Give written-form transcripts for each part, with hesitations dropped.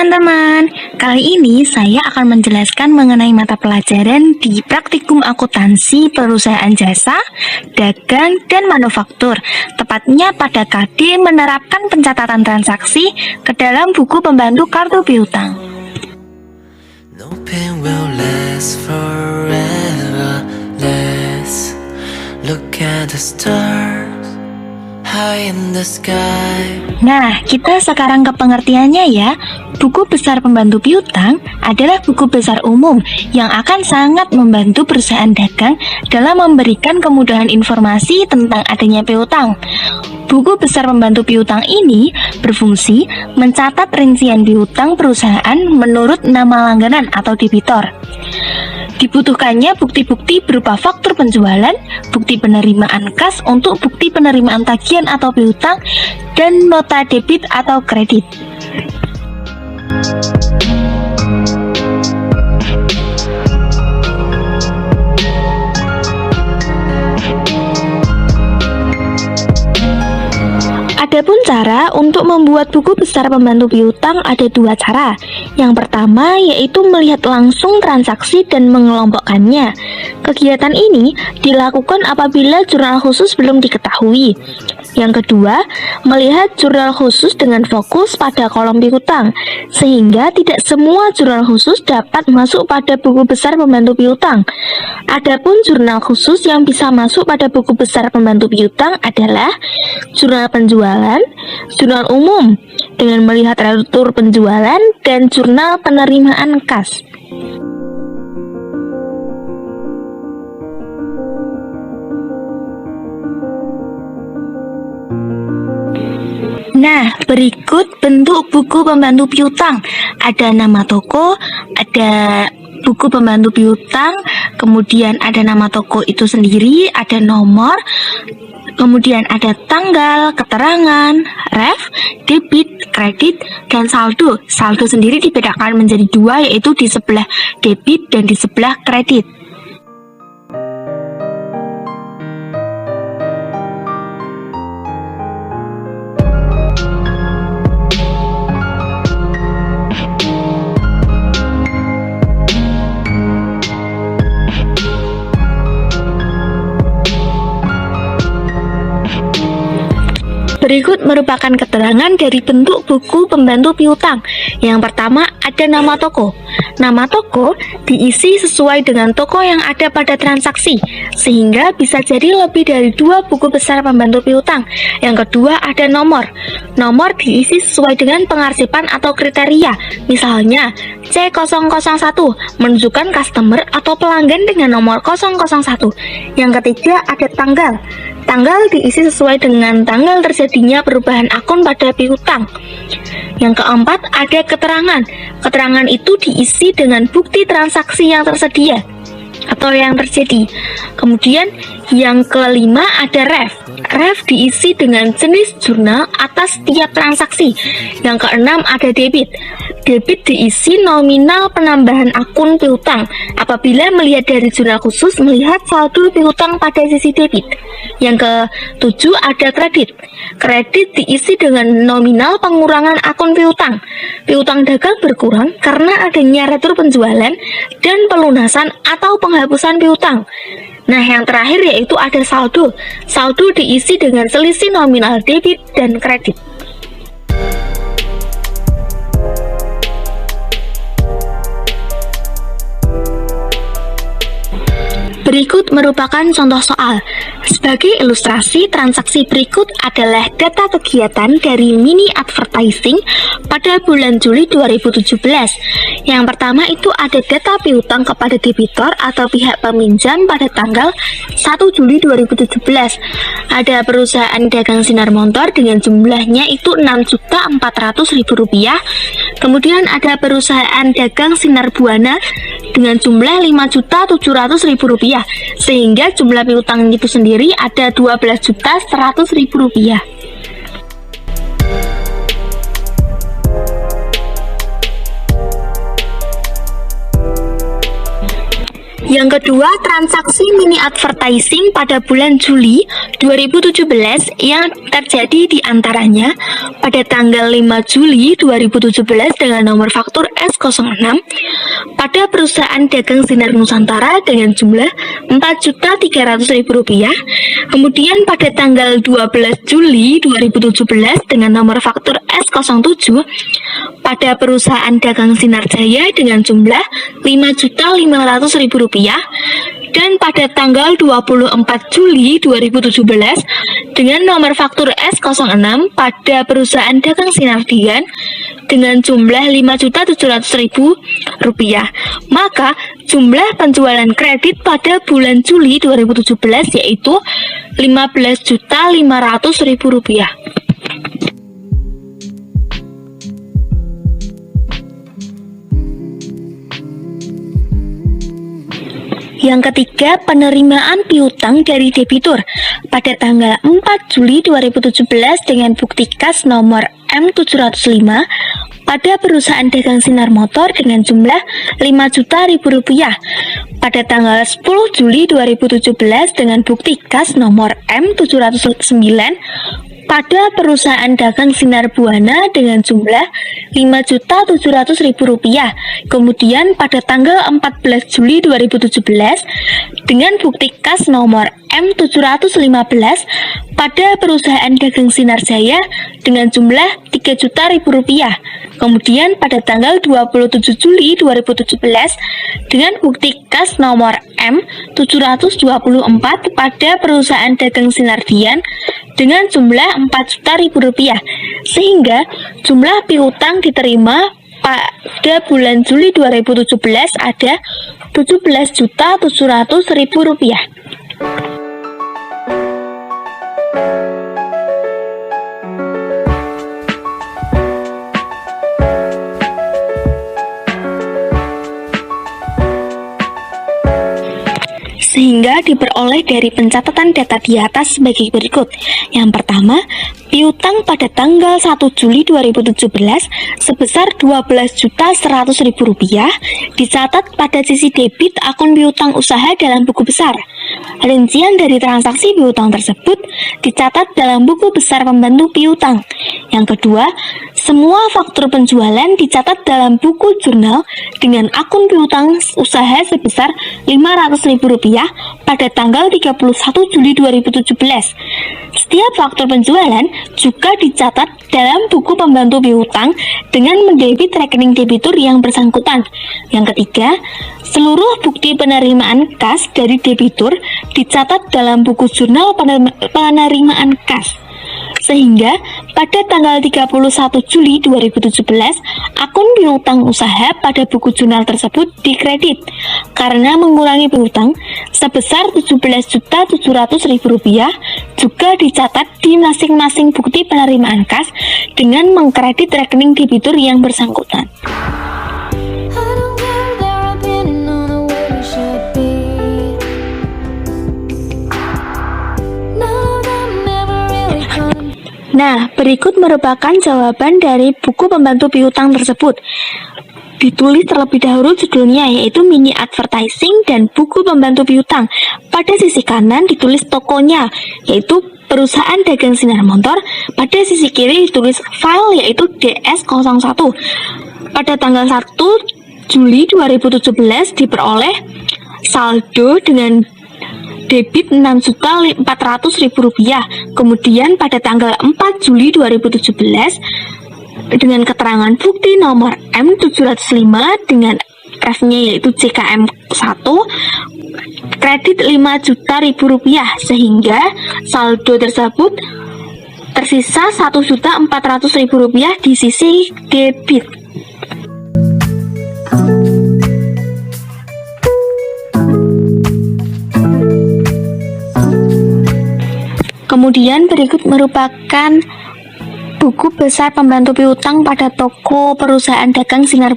teman-teman, kali ini saya akan menjelaskan mengenai mata pelajaran di praktikum akuntansi perusahaan jasa, dagang, dan manufaktur. Tepatnya pada KD menerapkan pencatatan transaksi ke dalam buku pembantu kartu piutang. No pain will last forever. Let's look at the stars high in the sky. Nah, kita sekarang ke pengertiannya ya. Buku besar pembantu piutang adalah buku besar umum yang akan sangat membantu perusahaan dagang dalam memberikan kemudahan informasi tentang adanya piutang. Buku besar pembantu piutang ini berfungsi mencatat rincian piutang perusahaan menurut nama langganan atau debitor. Dibutuhkannya bukti-bukti berupa faktur penjualan, bukti penerimaan kas untuk bukti penerimaan tagihan atau piutang, dan nota debit atau kredit. Adapun cara untuk membuat buku besar pembantu piutang ada dua cara. Yang pertama yaitu melihat langsung transaksi dan mengelompokkannya. Kegiatan ini dilakukan apabila jurnal khusus belum diketahui. Yang kedua, melihat jurnal khusus dengan fokus pada kolom piutang, sehingga tidak semua jurnal khusus dapat masuk pada buku besar pembantu piutang. Adapun jurnal khusus yang bisa masuk pada buku besar pembantu piutang adalah jurnal penjualan, jurnal umum dengan melihat relatur penjualan, dan jurnal penerimaan kas. Nah, berikut bentuk buku pembantu piutang. Ada nama toko, ada buku pembantu piutang, kemudian ada nama toko itu sendiri, ada nomor, kemudian ada tanggal, keterangan, ref, debit, kredit, dan saldo. Saldo sendiri dibedakan menjadi dua, yaitu di sebelah debit dan di sebelah kredit. Berikut merupakan keterangan dari bentuk buku pembantu piutang. Yang pertama ada nama toko. Nama toko diisi sesuai dengan toko yang ada pada transaksi, sehingga bisa jadi lebih dari dua buku besar pembantu piutang. Yang kedua ada nomor. Nomor diisi sesuai dengan pengarsipan atau kriteria. Misalnya C001 menunjukkan customer atau pelanggan dengan nomor 001. Yang ketiga ada tanggal. Tanggal diisi sesuai dengan tanggal terjadinya perubahan akun pada piutang. Yang keempat ada keterangan. Keterangan itu diisi dengan bukti transaksi yang tersedia atau yang terjadi. Kemudian yang kelima ada ref. Ref diisi dengan jenis jurnal atas setiap transaksi. Yang keenam ada debit. Debit diisi nominal penambahan akun piutang apabila melihat dari jurnal khusus melihat saldo piutang pada sisi debit. Yang ketujuh ada kredit. Kredit diisi dengan nominal pengurangan akun piutang. Piutang dagang berkurang karena adanya retur penjualan dan pelunasan atau penghapusan piutang. Nah, yang terakhir yaitu ada saldo. Saldo diisi dengan selisih nominal debit dan kredit. Berikut merupakan contoh soal. Sebagai ilustrasi, transaksi berikut adalah data kegiatan dari mini advertising pada bulan Juli 2017. Yang pertama itu ada data piutang kepada debitor atau pihak peminjam pada tanggal 1 Juli 2017. Ada perusahaan dagang sinar motor dengan jumlahnya itu Rp6.400.000. Kemudian ada perusahaan dagang sinar buana dengan jumlah Rp5.700.000, sehingga jumlah piutang itu sendiri ada Rp12.100.000. Yang kedua, transaksi mini advertising pada bulan Juli 2017 yang terjadi di antaranya pada tanggal 5 Juli 2017 dengan nomor faktur S06 pada perusahaan dagang Sinar Nusantara dengan jumlah Rp4.300.000. Kemudian pada tanggal 12 Juli 2017 dengan nomor faktur S07 pada perusahaan dagang Sinar Jaya dengan jumlah Rp5.500.000, dan pada tanggal 24 Juli 2017 dengan nomor faktur S06 pada perusahaan dagang Sinar Dian dengan jumlah Rp5.700.000. Maka jumlah penjualan kredit pada bulan Juli 2017 yaitu Rp15.500.000. Yang ketiga, penerimaan piutang dari debitur pada tanggal 4 Juli 2017 dengan bukti kas nomor M705 pada perusahaan dagang Sinar Motor dengan jumlah Rp5.000.000. Pada tanggal 10 Juli 2017 dengan bukti kas nomor M709 pada perusahaan dagang Sinar Buana dengan jumlah Rp5.700.000. Kemudian pada tanggal 14 Juli 2017 dengan bukti kas nomor M715 pada perusahaan dagang Sinar Jaya dengan jumlah Rp3.000.000. Kemudian pada tanggal 27 Juli 2017 dengan bukti kas nomor M724 pada perusahaan dagang Sinar Dian dengan jumlah Rp4.000.000, sehingga jumlah piutang diterima pada bulan Juli 2017 ada Rp17.700.000. Sehingga diperoleh dari pencatatan data di atas sebagai berikut. Yang pertama, piutang pada tanggal 1 Juli 2017 sebesar Rp12.100.000 dicatat pada sisi debit akun piutang usaha dalam buku besar. Rincian dari transaksi piutang tersebut dicatat dalam buku besar pembantu piutang. Yang kedua, semua faktur penjualan dicatat dalam buku jurnal dengan akun piutang usaha sebesar Rp500.000 pada tanggal 31 Juli 2017. Setiap faktur penjualan juga dicatat dalam buku pembantu piutang dengan mendebit rekening debitur yang bersangkutan. Yang ketiga, seluruh bukti penerimaan kas dari debitur dicatat dalam buku jurnal penerimaan kas. Sehingga pada tanggal 31 Juli 2017 akun piutang usaha pada buku jurnal tersebut dikredit karena mengurangi piutang sebesar Rp17.700.000 juga dicatat di masing-masing bukti penerimaan kas dengan mengkredit rekening debitur yang bersangkutan. Nah, berikut merupakan jawaban dari buku pembantu piutang tersebut. Ditulis terlebih dahulu judulnya yaitu mini advertising dan buku pembantu piutang. Pada sisi kanan ditulis tokonya yaitu perusahaan dagang Sinar Motor. Pada sisi kiri ditulis file yaitu DS01. Pada tanggal 1 Juli 2017 diperoleh saldo dengan debit Rp6.400.000. Kemudian pada tanggal 4 Juli 2017 dengan keterangan bukti nomor M705 dengan refnya yaitu JKM1 kredit Rp5.000.000 sehingga saldo tersebut tersisa Rp1.400.000 di sisi debit. Kemudian berikut merupakan buku besar pembantu piutang pada toko perusahaan dagang Sinar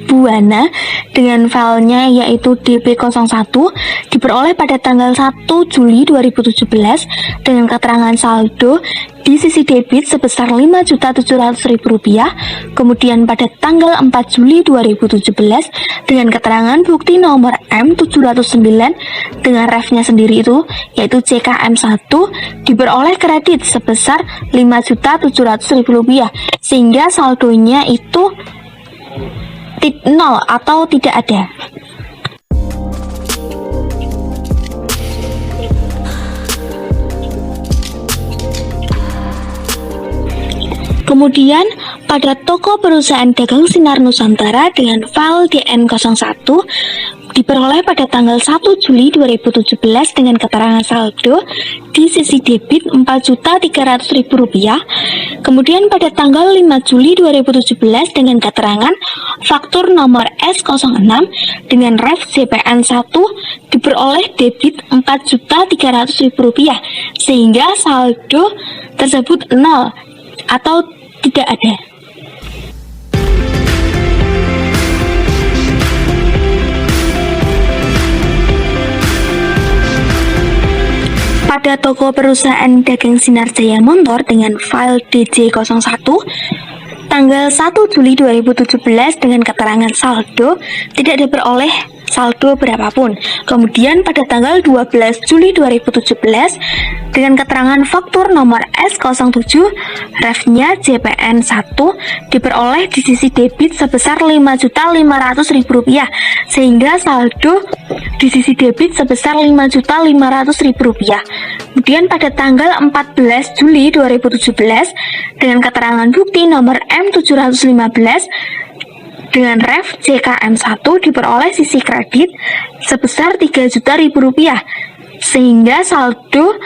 Buana dengan filenya yaitu DP01 diperoleh pada tanggal 1 Juli 2017 dengan keterangan saldo di sisi debit sebesar Rp5.700.000. Kemudian pada tanggal 4 Juli 2017 dengan keterangan bukti nomor M709 dengan refnya sendiri itu yaitu CKM1 diperoleh kredit sebesar Rp5.700.000 sehingga saldonya itu 0 atau tidak ada. Kemudian pada toko perusahaan dagang Sinar Nusantara dengan file DN01 diperoleh pada tanggal 1 Juli 2017 dengan keterangan saldo di sisi debit Rp4.300.000. Kemudian pada tanggal 5 Juli 2017 dengan keterangan faktur nomor S06 dengan ref JPN1 diperoleh debit Rp4.300.000 sehingga saldo tersebut 0 atau tidak ada. Pada toko perusahaan dagang Sinar Jaya Montor dengan file DJ01 tanggal 1 Juli 2017 dengan keterangan saldo tidak diperoleh saldo berapapun. Kemudian pada tanggal 12 Juli 2017 dengan keterangan faktur nomor S07 refnya JPN1 diperoleh di sisi debit sebesar Rp5.500.000 sehingga saldo di sisi debit sebesar Rp5.500.000. Kemudian pada tanggal 14 Juli 2017 dengan keterangan bukti nomor M715 dengan ref JKM1 diperoleh sisi kredit sebesar Rp3.000.000 sehingga saldo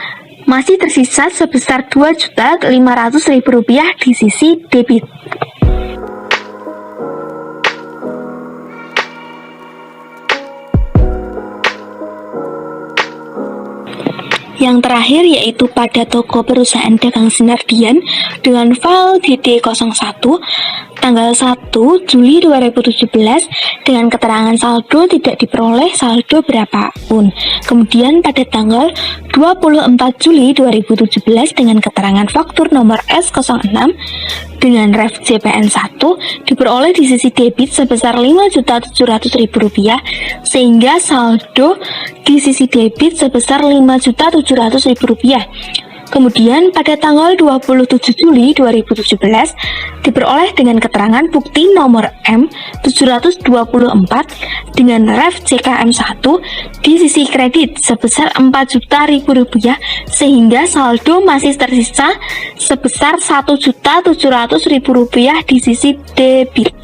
masih tersisa sebesar Rp2.500.000 di sisi debit. Yang terakhir yaitu pada toko perusahaan dagang Sinardian dengan file DD01 tanggal 1 Juli 2017 dengan keterangan saldo tidak diperoleh saldo berapapun. Kemudian pada tanggal 24 Juli 2017 dengan keterangan faktur nomor S06 dengan ref JPN1 diperoleh di sisi debit sebesar Rp5.700.000 sehingga saldo di sisi debit sebesar Rp5.700.000. Kemudian pada tanggal 27 Juli 2017 diperoleh dengan keterangan bukti nomor M724 dengan ref JKM1 di sisi kredit sebesar Rp4.000.000 sehingga saldo masih tersisa sebesar Rp1.700.000 di sisi debit.